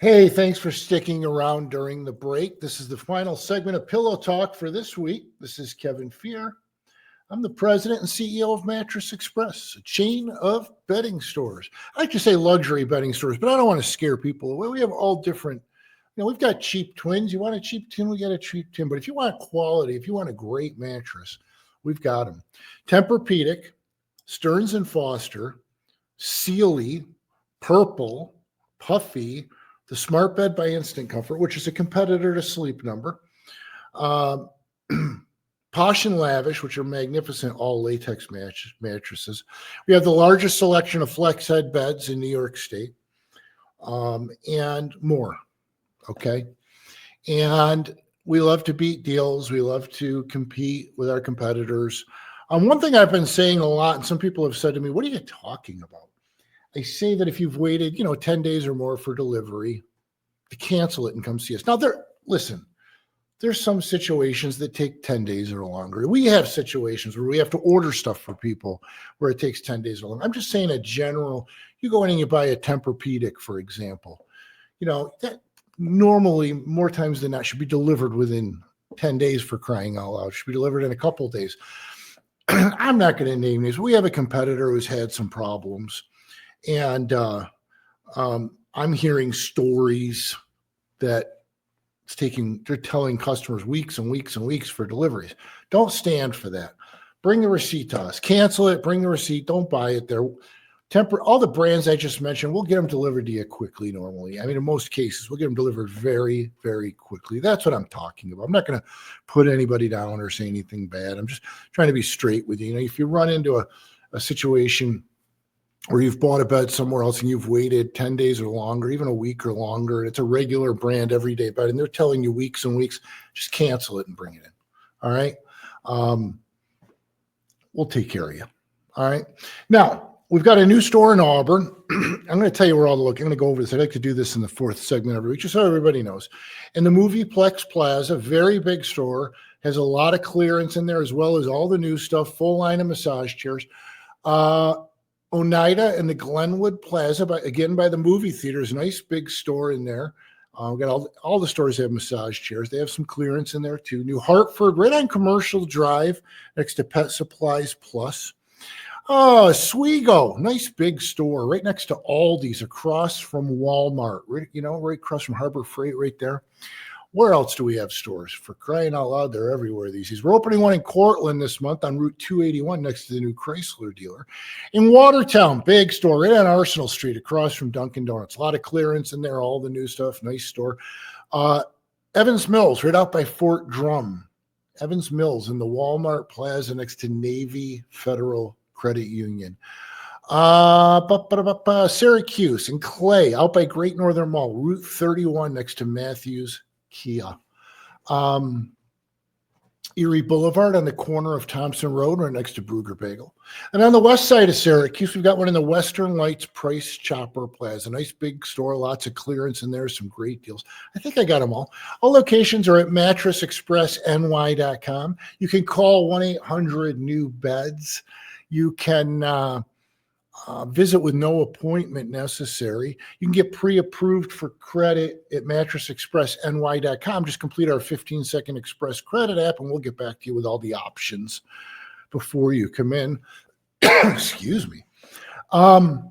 Hey, thanks for sticking around during the break. This is the final segment of Pillow Talk for this week. This is Kevin Fear. I'm the president and CEO of Mattress Express, a chain of bedding stores. I like to say luxury bedding stores, but I don't want to scare people away. We have all different, we've got cheap twins. You want a cheap twin, we got a cheap twin. But if you want quality, if you want a great mattress, we've got them. Tempur-Pedic, Stearns and Foster, Sealy, Purple, Puffy, the Smart Bed by Instant Comfort, which is a competitor to Sleep Number. Posh and Lavish, which are magnificent all latex mattresses. We have the largest selection of flex head beds in New York State, and more. Okay. And we love to beat deals. We love to compete with our competitors. One thing I've been saying a lot, and some people have said to me, what are you talking about? I say that if you've waited, 10 days or more for delivery, to cancel it and come see us. Now, there's some situations that take 10 days or longer. We have situations where we have to order stuff for people where it takes 10 days or longer. I'm just saying a general, you go in and you buy a Tempur-Pedic, for example, that normally more times than not should be delivered within 10 days for crying out loud. It should be delivered in a couple of days. I'm not going to name names. We have a competitor who's had some problems. And I'm hearing stories that they're telling customers weeks and weeks and weeks for deliveries. Don't stand for that. Bring the receipt to us. Cancel it. Bring the receipt. Don't buy it there. All the brands I just mentioned, we'll get them delivered to you quickly normally. I mean, in most cases, we'll get them delivered very, very quickly. That's what I'm talking about. I'm not going to put anybody down or say anything bad. I'm just trying to be straight with you. If you run into a situation where you've bought a bed somewhere else and you've waited 10 days or longer, even a week or longer, and it's a regular brand everyday bed, and they're telling you weeks and weeks, just cancel it and bring it in. All right. We'll take care of you. All right. Now, we've got a new store in Auburn. I'm going to tell you where all the look. I'm going to go over this. I like to do this in the fourth segment every week, just so everybody knows. In the Movieplex Plaza, very big store, has a lot of clearance in there, as well as all the new stuff, full line of massage chairs. Oneida and the Glenwood Plaza, by the movie theaters, nice big store in there. We've got all the stores have massage chairs. They have some clearance in there too. New Hartford, right on Commercial Drive, next to Pet Supplies Plus. Oswego, nice big store, right next to Aldi's, across from Walmart, right across from Harbor Freight, right there. Where else do we have stores? For crying out loud, they're everywhere these days. We're opening one in Cortland this month on Route 281 next to the new Chrysler dealer. In Watertown, big store right on Arsenal Street across from Dunkin' Donuts. A lot of clearance in there, all the new stuff, nice store. Evans Mills, right out by Fort Drum. Evans Mills in the Walmart Plaza next to Navy Federal Credit Union. Syracuse and Clay out by Great Northern Mall, Route 31 next to Matthews Kia. Erie Boulevard on the corner of Thompson Road, right next to Brugger Bagel. And on the west side of Syracuse, we've got one in the Western Lights Price Chopper Plaza. Nice big store, lots of clearance in there, some great deals. I think I got them all. All locations are at mattressexpressny.com. You can call 1-800-NEW-BEDS. You can visit with no appointment necessary. You can get pre-approved for credit at mattressexpressny.com. Just complete our 15-second express credit app, and we'll get back to you with all the options before you come in. Excuse me. And,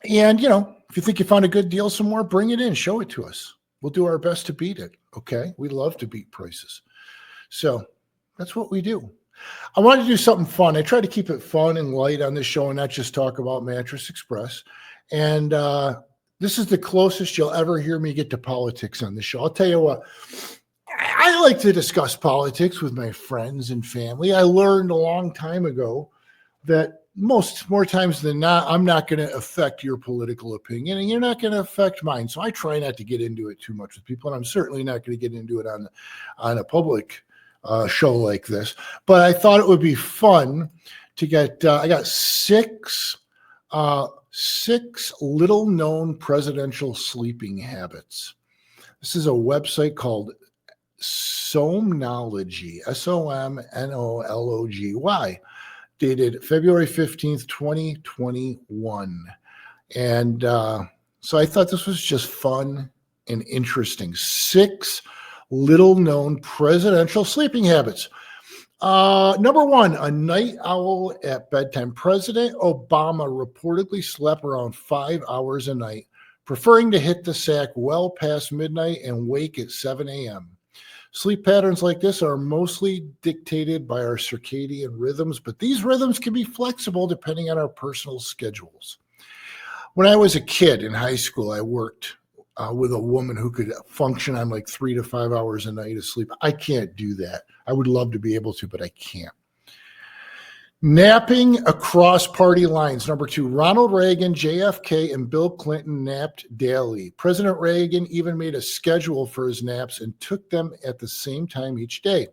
if you think you found a good deal somewhere, bring it in. Show it to us. We'll do our best to beat it, okay? We love to beat prices. So that's what we do. I wanted to do something fun. I try to keep it fun and light on this show and not just talk about Mattress Express. And this is the closest you'll ever hear me get to politics on the show. I'll tell you what, I like to discuss politics with my friends and family. I learned a long time ago that more times than not, I'm not going to affect your political opinion and you're not going to affect mine. So I try not to get into it too much with people. And I'm certainly not going to get into it on a public show like this, but I thought it would be fun to get, I got six little known presidential sleeping habits. This is a website called Somnology, Somnology, dated February 15th, 2021. And So I thought this was just fun and interesting. 6 little known presidential sleeping habits. Number 1, a night owl at bedtime. President Obama reportedly slept around 5 hours a night, preferring to hit the sack well past midnight and wake at 7 a.m. Sleep patterns like this are mostly dictated by our circadian rhythms, but these rhythms can be flexible depending on our personal schedules. When I was a kid in high school, I worked with a woman who could function on like 3 to 5 hours a night of sleep. I can't do that. I would love to be able to, but I can't. Napping across party lines. Number 2, Ronald Reagan, JFK, and Bill Clinton napped daily. President Reagan even made a schedule for his naps and took them at the same time each day.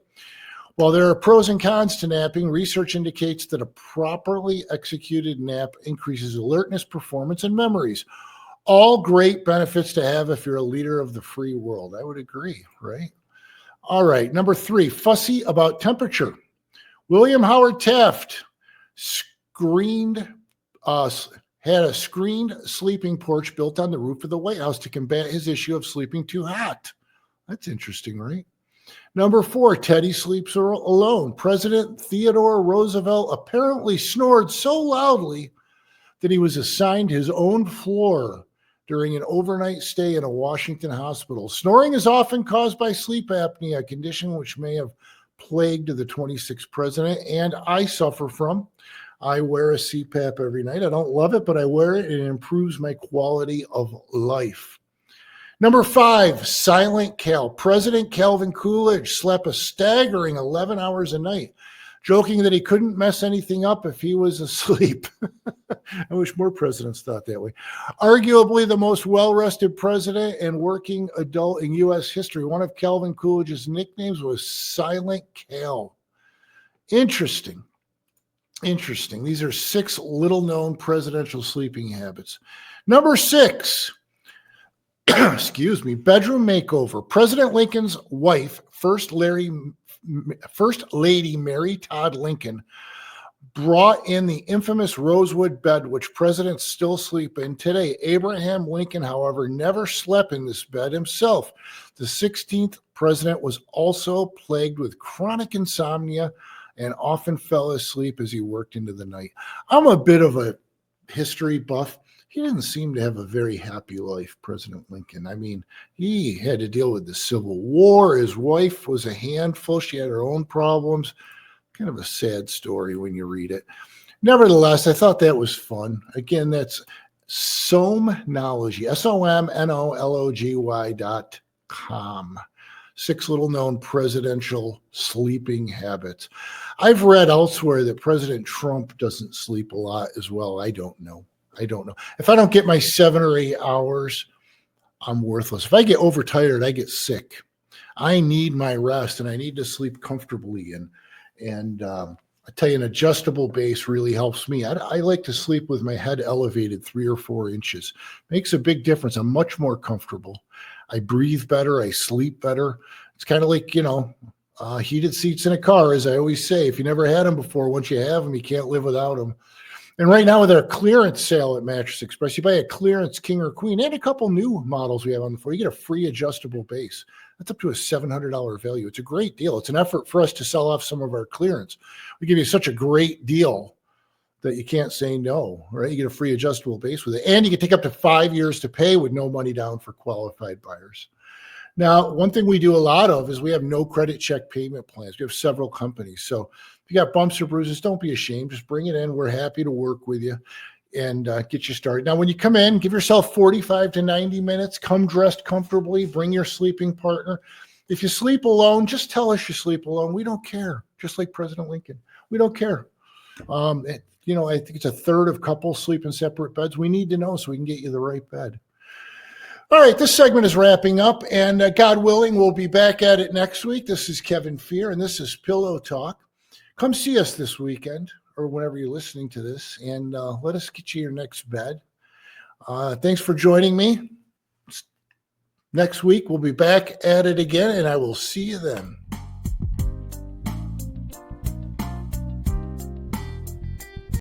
While there are pros and cons to napping, research indicates that a properly executed nap increases alertness, performance, and memories. All great benefits to have if you're a leader of the free world. I would agree, right? All right, number 3, fussy about temperature. William Howard Taft had a screened sleeping porch built on the roof of the White House to combat his issue of sleeping too hot. That's interesting, right? Number 4, Teddy sleeps alone. President Theodore Roosevelt apparently snored so loudly that he was assigned his own floor during an overnight stay in a Washington hospital. Snoring is often caused by sleep apnea, a condition which may have plagued the 26th president, and I suffer from. I wear a CPAP every night. I don't love it, but I wear it, and it improves my quality of life. Number 5, Silent Cal. President Calvin Coolidge slept a staggering 11 hours a night, joking that he couldn't mess anything up if he was asleep. I wish more presidents thought that way. Arguably the most well-rested president and working adult in U.S. history. One of Calvin Coolidge's nicknames was Silent Cal. Interesting. These are 6 little-known presidential sleeping habits. Number 6, bedroom makeover. President Lincoln's wife, First Lady Mary Todd Lincoln, brought in the infamous rosewood bed, which presidents still sleep in today. Abraham Lincoln, however, never slept in this bed himself. The 16th president was also plagued with chronic insomnia and often fell asleep as he worked into the night. I'm a bit of a history buff. He didn't seem to have a very happy life, President Lincoln. I mean, he had to deal with the Civil War. His wife was a handful. She had her own problems. Kind of a sad story when you read it. Nevertheless, I thought that was fun. Again, that's Somnology, SOMNOLOGY.com. 6 little-known presidential sleeping habits. I've read elsewhere that President Trump doesn't sleep a lot as well. I don't know. If I don't get my 7 or 8 hours, I'm worthless. If I get overtired, I get sick. I need my rest, and I need to sleep comfortably. And I tell you, an adjustable base really helps me. I like to sleep with my head elevated 3 or 4 inches. Makes a big difference. I'm much more comfortable. I breathe better. I sleep better. It's kind of like, heated seats in a car, as I always say. If you never had them before, once you have them, you can't live without them. And right now with our clearance sale at Mattress Express, you buy a clearance king or queen and a couple new models we have on the floor, you get a free adjustable base. That's up to a $700 value. It's a great deal. It's an effort for us to sell off some of our clearance. We give you such a great deal that you can't say no, right? You get a free adjustable base with it. And you can take up to 5 years to pay with no money down for qualified buyers. Now, one thing we do a lot of is we have no credit check payment plans. We have several companies. So if you got bumps or bruises, don't be ashamed. Just bring it in. We're happy to work with you and get you started. Now, when you come in, give yourself 45 to 90 minutes. Come dressed comfortably. Bring your sleeping partner. If you sleep alone, just tell us you sleep alone. We don't care. Just like President Lincoln. We don't care. I think it's a third of couples sleep in separate beds. We need to know so we can get you the right bed. All right, this segment is wrapping up, and God willing, we'll be back at it next week. This is Kevin Fear, and this is Pillow Talk. Come see us this weekend or whenever you're listening to this, and let us get you your next bed. Thanks for joining me. Next week, we'll be back at it again, and I will see you then.